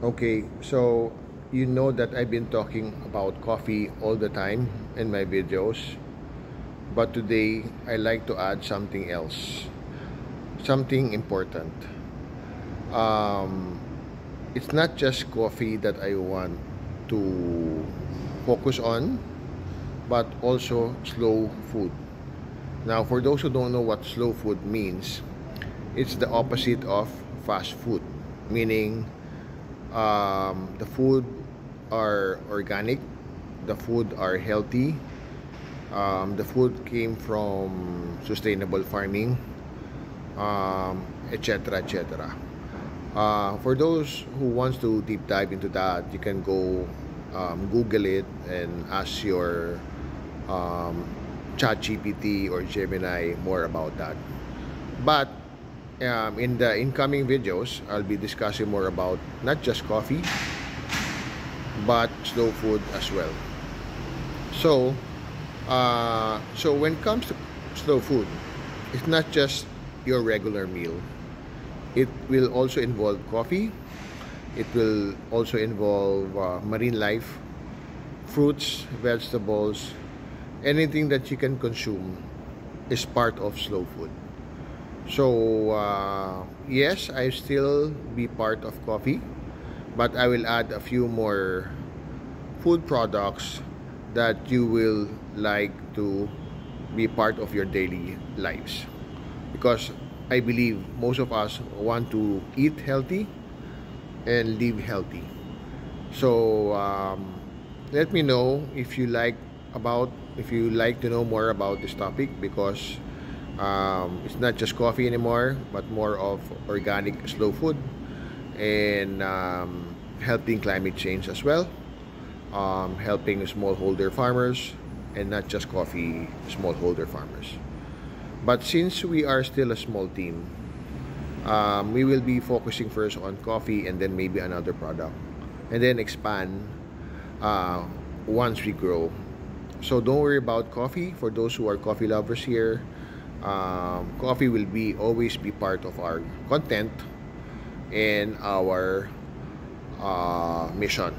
Okay, so you know that I've been talking about coffee all the time in my videos, but today I like to add something else, something important. Um, it's not just coffee that I want to focus on, but also slow food. Now, for those who don't know what slow food means, it's the opposite of fast food, meaning the food are organic, the food are healthy, the food came from sustainable farming, etc., etc. For those who wants to deep dive into that, you can go Google it and ask your um, Chat GPT or Gemini more about that. But in the incoming videos, I'll be discussing more about not just coffee, but slow food as well. So when it comes to slow food, it's not just your regular meal. It will also involve coffee. It will also involve marine life, fruits, vegetables, anything that you can consume is part of slow food. So yes, I still be part of coffee, but I will add a few more food products that you will like to be part of your daily lives, because I believe most of us want to eat healthy and live healthy. So let me know if you like to know more about this topic, because it's not just coffee anymore, but more of organic slow food and helping climate change as well, helping smallholder farmers, and not just coffee smallholder farmers. But since we are still a small team, we will be focusing first on coffee and then maybe another product, and then expand uh, once we grow. So don't worry about coffee. For those who are coffee lovers here, coffee will be always be part of our content and our mission.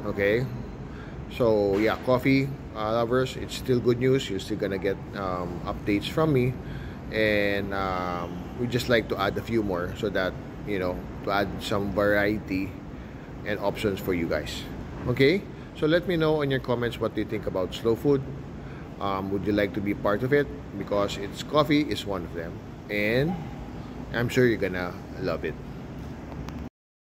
Okay, so yeah, coffee lovers, it's still good news. You're still gonna get updates from me, and we just like to add a few more so that to add some variety and options for you guys. Okay, so let me know in your comments what do you think about slow food. Would you like to be part of it? Because it's coffee is one of them, and I'm sure you're gonna love it.